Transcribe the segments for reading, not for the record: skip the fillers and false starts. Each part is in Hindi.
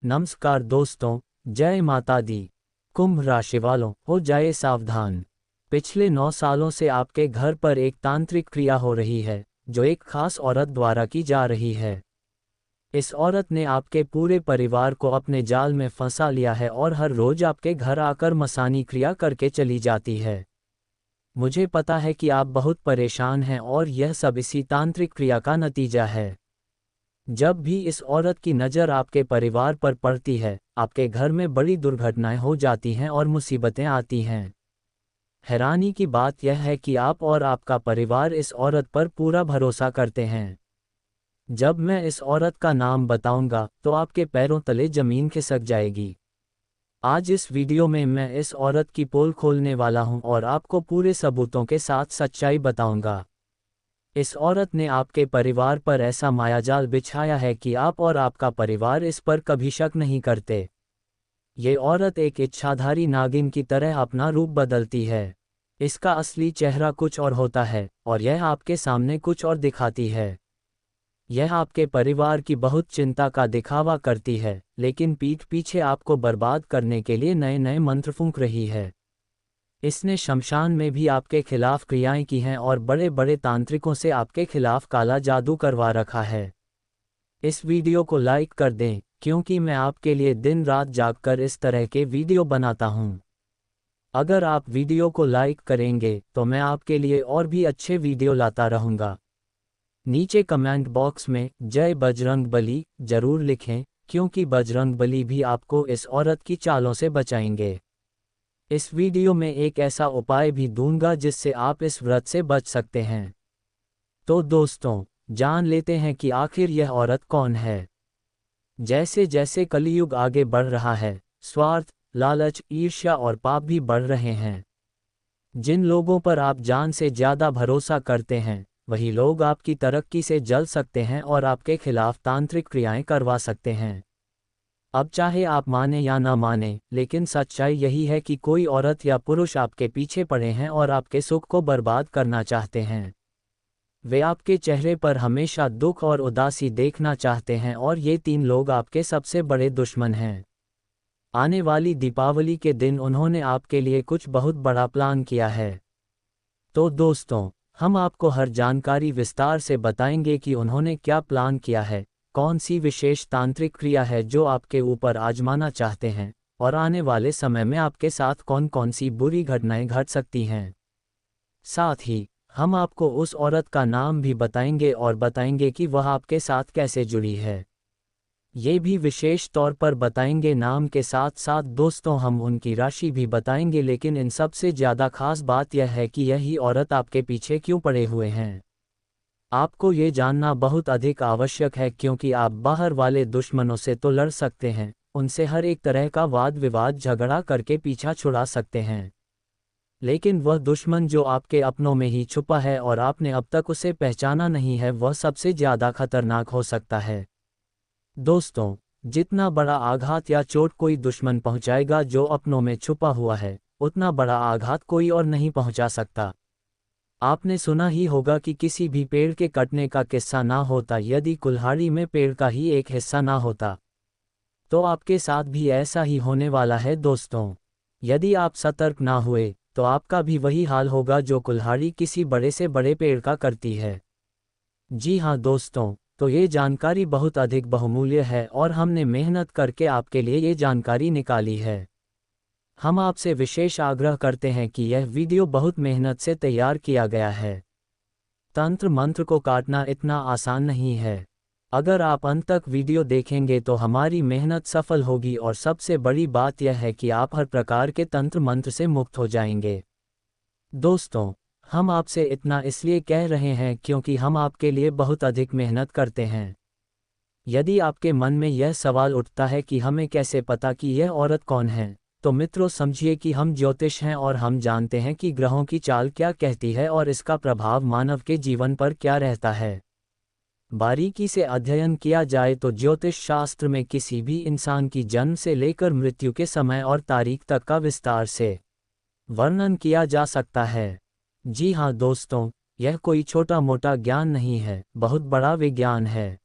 नमस्कार दोस्तों, जय माता दी। कुंभ राशि वालों, हो जाए सावधान। पिछले 9 सालों से आपके घर पर एक तांत्रिक क्रिया हो रही है, जो एक खास औरत द्वारा की जा रही है। इस औरत ने आपके पूरे परिवार को अपने जाल में फंसा लिया है और हर रोज आपके घर आकर मसानी क्रिया करके चली जाती है। मुझे पता है कि आप बहुत परेशान हैं और यह सब इसी तांत्रिक क्रिया का नतीजा है। जब भी इस औरत की नज़र आपके परिवार पर पड़ती है, आपके घर में बड़ी दुर्घटनाएं हो जाती हैं और मुसीबतें आती हैं। हैरानी की बात यह है कि आप और आपका परिवार इस औरत पर पूरा भरोसा करते हैं। जब मैं इस औरत का नाम बताऊंगा, तो आपके पैरों तले जमीन खिसक जाएगी। आज इस वीडियो में मैं इस औरत की पोल खोलने वाला हूं और आपको पूरे सबूतों के साथ सच्चाई बताऊंगा। इस औरत ने आपके परिवार पर ऐसा मायाजाल बिछाया है कि आप और आपका परिवार इस पर कभी शक नहीं करते। ये औरत एक इच्छाधारी नागिन की तरह अपना रूप बदलती है। इसका असली चेहरा कुछ और होता है और यह आपके सामने कुछ और दिखाती है। यह आपके परिवार की बहुत चिंता का दिखावा करती है, लेकिन पीठ पीछे आपको बर्बाद करने के लिए नए नए मंत्र फूंक रही है। इसने शमशान में भी आपके खिलाफ क्रियाएं की हैं और बड़े बड़े तांत्रिकों से आपके खिलाफ काला जादू करवा रखा है। इस वीडियो को लाइक कर दें, क्योंकि मैं आपके लिए दिन रात जागकर इस तरह के वीडियो बनाता हूं। अगर आप वीडियो को लाइक करेंगे तो मैं आपके लिए और भी अच्छे वीडियो लाता रहूंगा। नीचे कमेंट बॉक्स में जय बजरंग बली जरूर लिखें, क्योंकि बजरंग बली भी आपको इस औरत की चालों से बचाएंगे। इस वीडियो में एक ऐसा उपाय भी दूंगा जिससे आप इस व्रत से बच सकते हैं। तो दोस्तों, जान लेते हैं कि आखिर यह औरत कौन है। जैसे जैसे कलियुग आगे बढ़ रहा है, स्वार्थ, लालच, ईर्ष्या और पाप भी बढ़ रहे हैं। जिन लोगों पर आप जान से ज्यादा भरोसा करते हैं, वही लोग आपकी तरक्की से जल सकते हैं और आपके खिलाफ तांत्रिक क्रियाएं करवा सकते हैं। अब चाहे आप माने या ना माने, लेकिन सच्चाई यही है कि कोई औरत या पुरुष आपके पीछे पड़े हैं और आपके सुख को बर्बाद करना चाहते हैं। वे आपके चेहरे पर हमेशा दुख और उदासी देखना चाहते हैं और ये 3 लोग आपके सबसे बड़े दुश्मन हैं। आने वाली दीपावली के दिन उन्होंने आपके लिए कुछ बहुत बड़ा प्लान किया है। तो दोस्तों, हम आपको हर जानकारी विस्तार से बताएंगे कि उन्होंने क्या प्लान किया है, कौन सी विशेष तांत्रिक क्रिया है जो आपके ऊपर आजमाना चाहते हैं, और आने वाले समय में आपके साथ कौन कौन सी बुरी घटनाएं घट सकती हैं। साथ ही हम आपको उस औरत का नाम भी बताएंगे और बताएंगे कि वह आपके साथ कैसे जुड़ी है। ये भी विशेष तौर पर बताएंगे। नाम के साथ साथ दोस्तों हम उनकी राशि भी बताएंगे, लेकिन इन सबसे ज़्यादा खास बात यह है कि यही औरत आपके पीछे क्यों पड़े हुए हैं। आपको ये जानना बहुत अधिक आवश्यक है, क्योंकि आप बाहर वाले दुश्मनों से तो लड़ सकते हैं, उनसे हर एक तरह का वाद विवाद झगड़ा करके पीछा छुड़ा सकते हैं, लेकिन वह दुश्मन जो आपके अपनों में ही छुपा है और आपने अब तक उसे पहचाना नहीं है, वह सबसे ज़्यादा खतरनाक हो सकता है। दोस्तों, जितना बड़ा आघात या चोट कोई दुश्मन पहुंचाएगा जो अपनों में छुपा हुआ है, उतना बड़ा आघात कोई और नहीं पहुंचा सकता। आपने सुना ही होगा कि किसी भी पेड़ के कटने का किस्सा ना होता यदि कुल्हाड़ी में पेड़ का ही एक हिस्सा ना होता। तो आपके साथ भी ऐसा ही होने वाला है दोस्तों। यदि आप सतर्क ना हुए, तो आपका भी वही हाल होगा जो कुल्हाड़ी किसी बड़े से बड़े पेड़ का करती है। जी हाँ दोस्तों, तो ये जानकारी बहुत अधिक बहुमूल्य है और हमने मेहनत करके आपके लिए ये जानकारी निकाली है। हम आपसे विशेष आग्रह करते हैं कि यह वीडियो बहुत मेहनत से तैयार किया गया है। तंत्र मंत्र को काटना इतना आसान नहीं है। अगर आप अंत तक वीडियो देखेंगे तो हमारी मेहनत सफल होगी और सबसे बड़ी बात यह है कि आप हर प्रकार के तंत्र मंत्र से मुक्त हो जाएंगे। दोस्तों, हम आपसे इतना इसलिए कह रहे हैं क्योंकि हम आपके लिए बहुत अधिक मेहनत करते हैं। यदि आपके मन में यह सवाल उठता है कि हमें कैसे पता कि यह औरत कौन है, तो मित्रों समझिए कि हम ज्योतिष हैं और हम जानते हैं कि ग्रहों की चाल क्या कहती है और इसका प्रभाव मानव के जीवन पर क्या रहता है। बारीकी से अध्ययन किया जाए तो ज्योतिष शास्त्र में किसी भी इंसान की जन्म से लेकर मृत्यु के समय और तारीख तक का विस्तार से वर्णन किया जा सकता है। जी हाँ दोस्तों, यह कोई छोटा मोटा ज्ञान नहीं है, बहुत बड़ा विज्ञान है।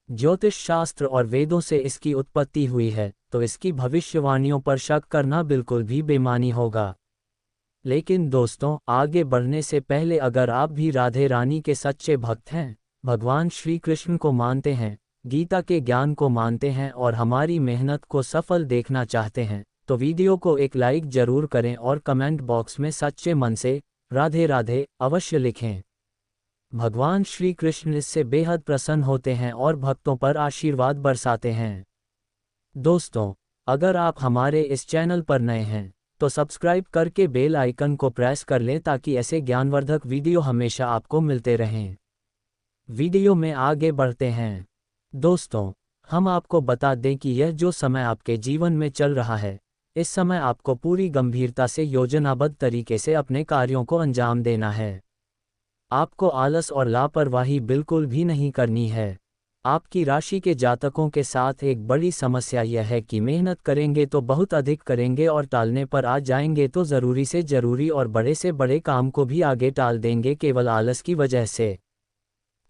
ज्योतिष शास्त्र और वेदों से इसकी उत्पत्ति हुई है, तो इसकी भविष्यवाणियों पर शक करना बिल्कुल भी बेमानी होगा। लेकिन दोस्तों, आगे बढ़ने से पहले अगर आप भी राधे रानी के सच्चे भक्त हैं, भगवान श्री कृष्ण को मानते हैं, गीता के ज्ञान को मानते हैं और हमारी मेहनत को सफल देखना चाहते हैं, तो वीडियो को एक लाइक जरूर करें और कमेंट बॉक्स में सच्चे मन से राधे राधे अवश्य लिखें। भगवान श्री कृष्ण इससे बेहद प्रसन्न होते हैं और भक्तों पर आशीर्वाद बरसाते हैं। दोस्तों, अगर आप हमारे इस चैनल पर नए हैं तो सब्सक्राइब करके बेल आइकन को प्रेस कर लें ताकि ऐसे ज्ञानवर्धक वीडियो हमेशा आपको मिलते रहें। वीडियो में आगे बढ़ते हैं। दोस्तों, हम आपको बता दें कि यह जो समय आपके जीवन में चल रहा है, इस समय आपको पूरी गंभीरता से योजनाबद्ध तरीके से अपने कार्यों को अंजाम देना है। आपको आलस और लापरवाही बिल्कुल भी नहीं करनी है। आपकी राशि के जातकों के साथ एक बड़ी समस्या यह है कि मेहनत करेंगे तो बहुत अधिक करेंगे और टालने पर आ जाएंगे तो ज़रूरी से ज़रूरी और बड़े से बड़े काम को भी आगे टाल देंगे केवल आलस की वजह से।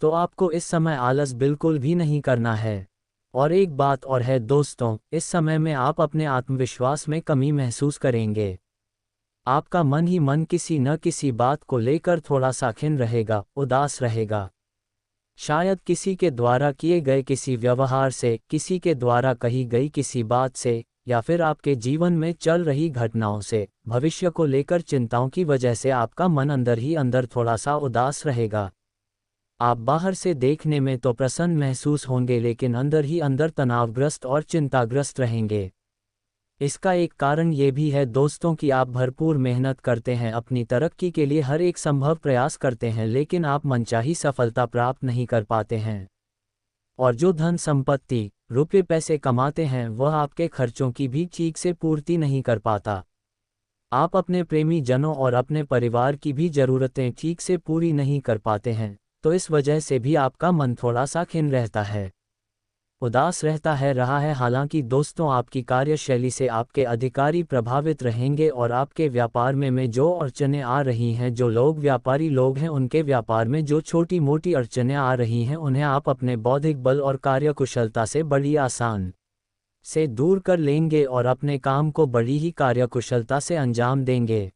तो आपको इस समय आलस बिल्कुल भी नहीं करना है। और एक बात और है दोस्तों, इस समय में आप अपने आत्मविश्वास में कमी महसूस करेंगे। आपका मन ही मन किसी न किसी बात को लेकर थोड़ा सा खिन्न रहेगा, उदास रहेगा। शायद किसी के द्वारा किए गए किसी व्यवहार से, किसी के द्वारा कही गई किसी बात से, या फिर आपके जीवन में चल रही घटनाओं से, भविष्य को लेकर चिंताओं की वजह से आपका मन अंदर ही अंदर थोड़ा सा उदास रहेगा। आप बाहर से देखने में तो प्रसन्न महसूस होंगे लेकिन अंदर ही अंदर तनावग्रस्त और चिंताग्रस्त रहेंगे। इसका एक कारण ये भी है दोस्तों कि आप भरपूर मेहनत करते हैं, अपनी तरक्की के लिए हर एक संभव प्रयास करते हैं, लेकिन आप मनचाही सफलता प्राप्त नहीं कर पाते हैं। और जो धन संपत्ति, रुपये पैसे कमाते हैं वह आपके खर्चों की भी ठीक से पूर्ति नहीं कर पाता। आप अपने प्रेमी जनों और अपने परिवार की भी ज़रूरतें ठीक से पूरी नहीं कर पाते हैं, तो इस वजह से भी आपका मन थोड़ा सा खिन्न रहता है, उदास रहा है। हालांकि दोस्तों, आपकी कार्यशैली से आपके अधिकारी प्रभावित रहेंगे और आपके व्यापार में जो अड़चनें आ रही हैं, जो लोग व्यापारी लोग हैं उनके व्यापार में जो छोटी मोटी अड़चनें आ रही हैं, उन्हें आप अपने बौद्धिक बल और कार्यकुशलता से बड़ी आसान से दूर कर लेंगे और अपने काम को बड़ी ही कार्यकुशलता से अंजाम देंगे।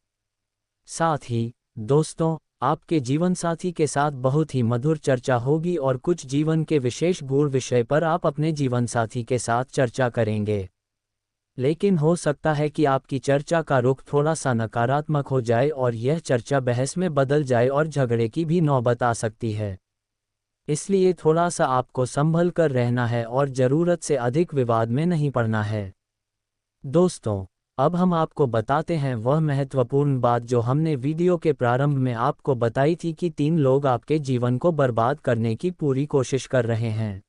साथ ही दोस्तों, आपके जीवनसाथी के साथ बहुत ही मधुर चर्चा होगी और कुछ जीवन के विशेष गूढ़ विषय पर आप अपने जीवनसाथी के साथ चर्चा करेंगे। लेकिन हो सकता है कि आपकी चर्चा का रुख थोड़ा सा नकारात्मक हो जाए और यह चर्चा बहस में बदल जाए और झगड़े की भी नौबत आ सकती है। इसलिए थोड़ा सा आपको संभल कर रहना है और ज़रूरत से अधिक विवाद में नहीं पड़ना है। दोस्तों, अब हम आपको बताते हैं वह महत्वपूर्ण बात जो हमने वीडियो के प्रारंभ में आपको बताई थी कि 3 लोग आपके जीवन को बर्बाद करने की पूरी कोशिश कर रहे हैं।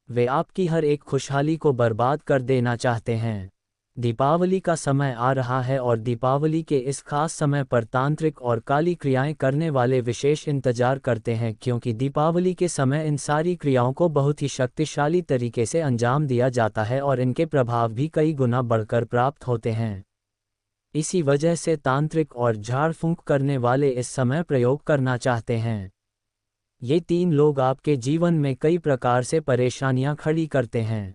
वे आपकी हर एक खुशहाली को बर्बाद कर देना चाहते हैं। दीपावली का समय आ रहा है और दीपावली के इस खास समय पर तांत्रिक और काली क्रियाएं करने वाले विशेष इंतजार करते हैं, क्योंकि दीपावली के समय इन सारी क्रियाओं को बहुत ही शक्तिशाली तरीके से अंजाम दिया जाता है और इनके प्रभाव भी कई गुना बढ़कर प्राप्त होते हैं। इसी वजह से तांत्रिक और झाड़ फूंक करने वाले इस समय प्रयोग करना चाहते हैं। ये 3 लोग आपके जीवन में कई प्रकार से परेशानियां खड़ी करते हैं।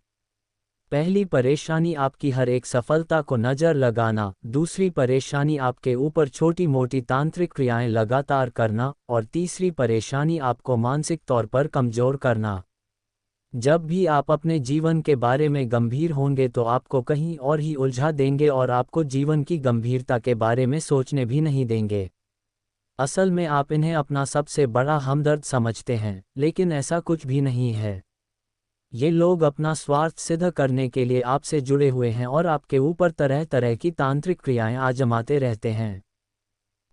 पहली परेशानी आपकी हर एक सफलता को नज़र लगाना, दूसरी परेशानी आपके ऊपर छोटी मोटी तांत्रिक क्रियाएं लगातार करना और तीसरी परेशानी आपको मानसिक तौर पर कमज़ोर करना। जब भी आप अपने जीवन के बारे में गंभीर होंगे तो आपको कहीं और ही उलझा देंगे और आपको जीवन की गंभीरता के बारे में सोचने भी नहीं देंगे। असल में आप इन्हें अपना सबसे बड़ा हमदर्द समझते हैं, लेकिन ऐसा कुछ भी नहीं है। ये लोग अपना स्वार्थ सिद्ध करने के लिए आपसे जुड़े हुए हैं और आपके ऊपर तरह तरह की तांत्रिक क्रियाएं आजमाते रहते हैं।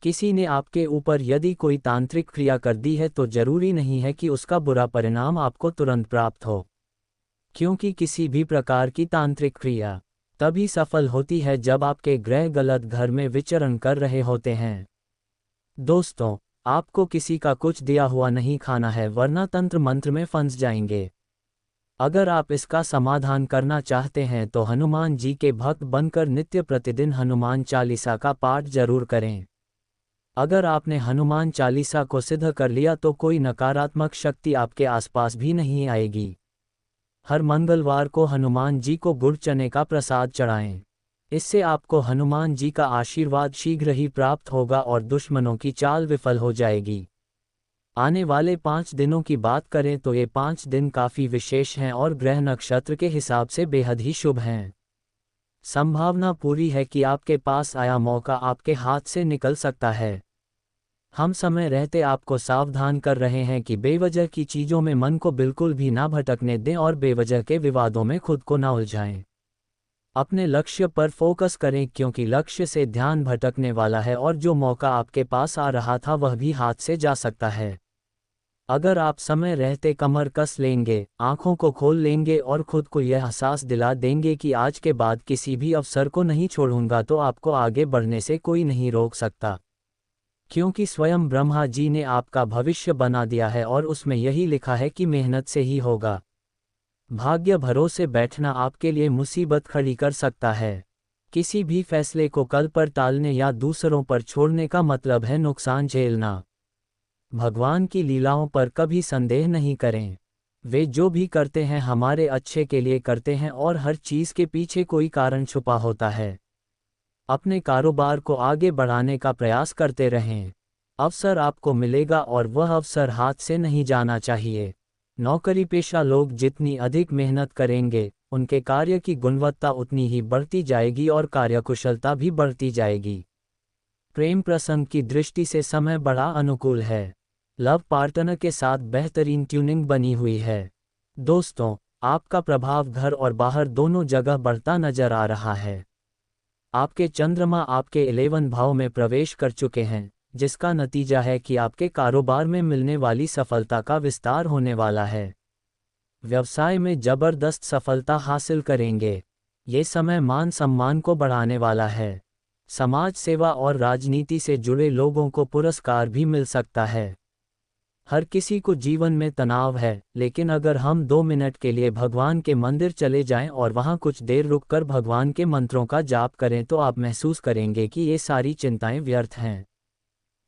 किसी ने आपके ऊपर यदि कोई तांत्रिक क्रिया कर दी है तो जरूरी नहीं है कि उसका बुरा परिणाम आपको तुरंत प्राप्त हो, क्योंकि किसी भी प्रकार की तांत्रिक क्रिया तभी सफल होती है जब आपके ग्रह गलत घर में विचरण कर रहे होते हैं। दोस्तों, आपको किसी का कुछ दिया हुआ नहीं खाना है, वरना तंत्र मंत्र में फंस जाएंगे। अगर आप इसका समाधान करना चाहते हैं तो हनुमान जी के भक्त बनकर नित्य प्रतिदिन हनुमान चालीसा का पाठ जरूर करें। अगर आपने हनुमान चालीसा को सिद्ध कर लिया तो कोई नकारात्मक शक्ति आपके आसपास भी नहीं आएगी। हर मंगलवार को हनुमान जी को गुड़ चने का प्रसाद चढ़ाएं। इससे आपको हनुमान जी का आशीर्वाद शीघ्र ही प्राप्त होगा और दुश्मनों की चाल विफल हो जाएगी। आने वाले 5 दिनों की बात करें तो ये 5 दिन काफ़ी विशेष हैं और ग्रह नक्षत्र के हिसाब से बेहद ही शुभ हैं। संभावना पूरी है कि आपके पास आया मौका आपके हाथ से निकल सकता है। हम समय रहते आपको सावधान कर रहे हैं कि बेवजह की चीज़ों में मन को बिल्कुल भी ना भटकने दें और बेवजह के विवादों में खुद को ना उलझाएं। अपने लक्ष्य पर फोकस करें क्योंकि लक्ष्य से ध्यान भटकने वाला है और जो मौका आपके पास आ रहा था वह भी हाथ से जा सकता है। अगर आप समय रहते कमर कस लेंगे, आंखों को खोल लेंगे और खुद को यह एहसास दिला देंगे कि आज के बाद किसी भी अवसर को नहीं छोड़ूंगा, तो आपको आगे बढ़ने से कोई नहीं रोक सकता। क्योंकि स्वयं ब्रह्मा जी ने आपका भविष्य बना दिया है और उसमें यही लिखा है कि मेहनत से ही होगा। भाग्य भरोसे बैठना आपके लिए मुसीबत खड़ी कर सकता है। किसी भी फैसले को कल पर टालने या दूसरों पर छोड़ने का मतलब है नुकसान झेलना। भगवान की लीलाओं पर कभी संदेह नहीं करें। वे जो भी करते हैं हमारे अच्छे के लिए करते हैं और हर चीज़ के पीछे कोई कारण छुपा होता है। अपने कारोबार को आगे बढ़ाने का प्रयास करते रहें। अवसर आपको मिलेगा और वह अवसर हाथ से नहीं जाना चाहिए। नौकरी पेशा लोग जितनी अधिक मेहनत करेंगे, उनके कार्य की गुणवत्ता उतनी ही बढ़ती जाएगी और कार्यकुशलता भी बढ़ती जाएगी। प्रेम प्रसंग की दृष्टि से समय बड़ा अनुकूल है। लव पार्टनर के साथ बेहतरीन ट्यूनिंग बनी हुई है। दोस्तों, आपका प्रभाव घर और बाहर दोनों जगह बढ़ता नजर आ रहा है। आपके चंद्रमा आपके 11 भाव में प्रवेश कर चुके हैं, जिसका नतीजा है कि आपके कारोबार में मिलने वाली सफलता का विस्तार होने वाला है। व्यवसाय में जबरदस्त सफलता हासिल करेंगे। ये समय मान सम्मान को बढ़ाने वाला है। समाज सेवा और राजनीति से जुड़े लोगों को पुरस्कार भी मिल सकता है। हर किसी को जीवन में तनाव है, लेकिन अगर हम 2 मिनट के लिए भगवान के मंदिर चले जाएं और वहां कुछ देर रुककर भगवान के मंत्रों का जाप करें तो आप महसूस करेंगे कि ये सारी चिंताएं व्यर्थ हैं।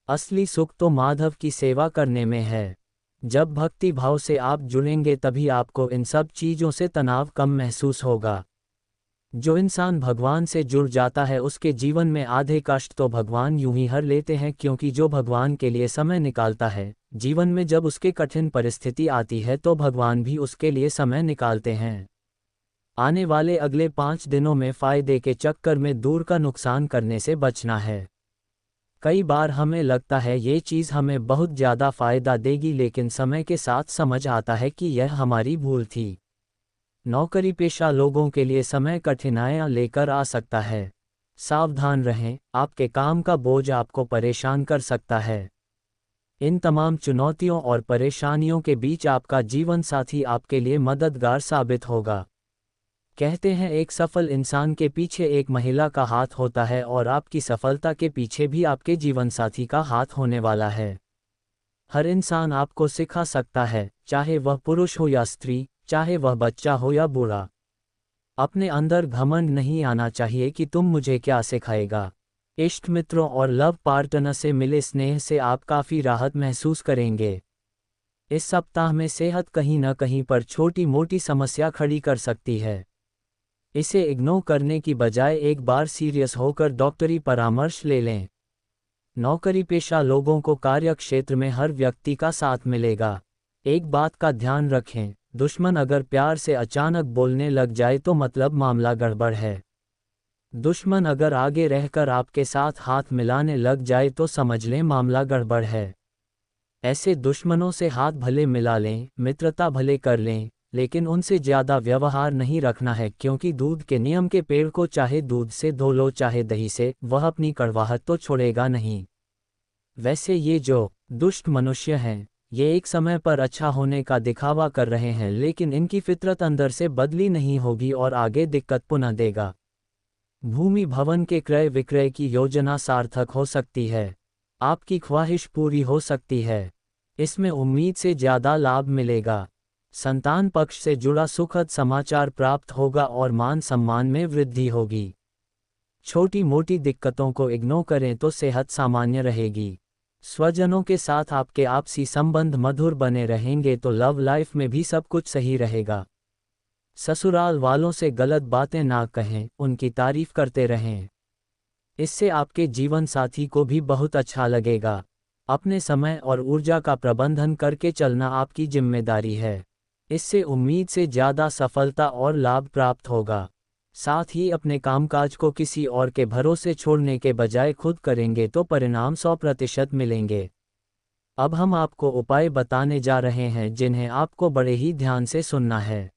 असली सुख तो माधव की सेवा करने में है। जब भक्ति भाव से आप जुड़ेंगे तभी आपको इन सब चीज़ों से तनाव कम महसूस होगा। जो इंसान भगवान से जुड़ जाता है उसके जीवन में आधे कष्ट तो भगवान यूं ही हर लेते हैं, क्योंकि जो भगवान के लिए समय निकालता है, जीवन में जब उसके कठिन परिस्थिति आती है तो भगवान भी उसके लिए समय निकालते हैं। आने वाले अगले 5 दिनों में फायदे के चक्कर में दूर का नुकसान करने से बचना है। कई बार हमें लगता है ये चीज़ हमें बहुत ज़्यादा फायदा देगी, लेकिन समय के साथ समझ आता है कि यह हमारी भूल थी। नौकरी पेशा लोगों के लिए समय कठिनाइयां लेकर आ सकता है। सावधान रहें, आपके काम का बोझ आपको परेशान कर सकता है। इन तमाम चुनौतियों और परेशानियों के बीच आपका जीवन साथी आपके लिए मददगार साबित होगा। कहते हैं एक सफल इंसान के पीछे एक महिला का हाथ होता है और आपकी सफलता के पीछे भी आपके जीवनसाथी का हाथ होने वाला है। हर इंसान आपको सिखा सकता है, चाहे वह पुरुष हो या स्त्री, चाहे वह बच्चा हो या बूढ़ा। अपने अंदर घमंड नहीं आना चाहिए कि तुम मुझे क्या सिखाएगा। इष्ट मित्रों और लव पार्टनर से मिले स्नेह से आप काफ़ी राहत महसूस करेंगे। इस सप्ताह में सेहत कहीं न कहीं पर छोटी मोटी समस्या खड़ी कर सकती है। इसे इग्नोर करने की बजाय एक बार सीरियस होकर डॉक्टरी परामर्श ले लें। नौकरी पेशा लोगों को कार्य क्षेत्र में हर व्यक्ति का साथ मिलेगा। एक बात का ध्यान रखें, दुश्मन अगर प्यार से अचानक बोलने लग जाए तो मतलब मामला गड़बड़ है। दुश्मन अगर आगे रहकर आपके साथ हाथ मिलाने लग जाए तो समझ लें मामला गड़बड़ है। ऐसे दुश्मनों से हाथ भले मिला लें, मित्रता भले कर लें, लेकिन उनसे ज़्यादा व्यवहार नहीं रखना है, क्योंकि दूध के नियम के पेड़ को चाहे दूध से धो लो चाहे दही से, वह अपनी कड़वाहट तो छोड़ेगा नहीं। वैसे ये जो दुष्ट मनुष्य हैं, ये एक समय पर अच्छा होने का दिखावा कर रहे हैं, लेकिन इनकी फितरत अंदर से बदली नहीं होगी और आगे दिक्कत पुनः देगा। भूमि भवन के क्रय विक्रय की योजना सार्थक हो सकती है। आपकी ख्वाहिश पूरी हो सकती है। इसमें उम्मीद से ज़्यादा लाभ मिलेगा। संतान पक्ष से जुड़ा सुखद समाचार प्राप्त होगा और मान सम्मान में वृद्धि होगी। छोटी मोटी दिक्कतों को इग्नोर करें तो सेहत सामान्य रहेगी। स्वजनों के साथ आपके आपसी संबंध मधुर बने रहेंगे तो लव लाइफ में भी सब कुछ सही रहेगा। ससुराल वालों से गलत बातें ना कहें, उनकी तारीफ करते रहें। इससे आपके जीवन साथी को भी बहुत अच्छा लगेगा। अपने समय और ऊर्जा का प्रबंधन करके चलना आपकी जिम्मेदारी है। इससे उम्मीद से ज़्यादा सफलता और लाभ प्राप्त होगा। साथ ही अपने कामकाज को किसी और के भरोसे छोड़ने के बजाय खुद करेंगे तो परिणाम 100% मिलेंगे। अब हम आपको उपाय बताने जा रहे हैं जिन्हें आपको बड़े ही ध्यान से सुनना है।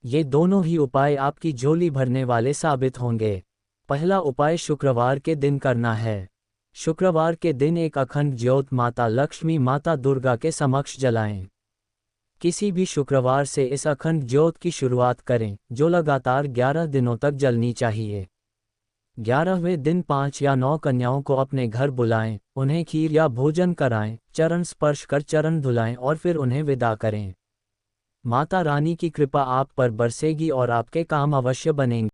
ये दोनों ही उपाय आपकी झोली भरने वाले साबित होंगे। पहला उपाय शुक्रवार के दिन करना है। शुक्रवार के दिन एक अखंड ज्योत माता लक्ष्मी माता दुर्गा के समक्ष जलाएं। किसी भी शुक्रवार से इस अखंड ज्योत की शुरुआत करें, जो लगातार 11 दिनों तक जलनी चाहिए। 11वें दिन 5 या 9 कन्याओं को अपने घर बुलाएं, उन्हें खीर या भोजन कराएं, चरण स्पर्श कर चरण धुलाएं और फिर उन्हें विदा करें। माता रानी की कृपा आप पर बरसेगी और आपके काम अवश्य बनेंगे।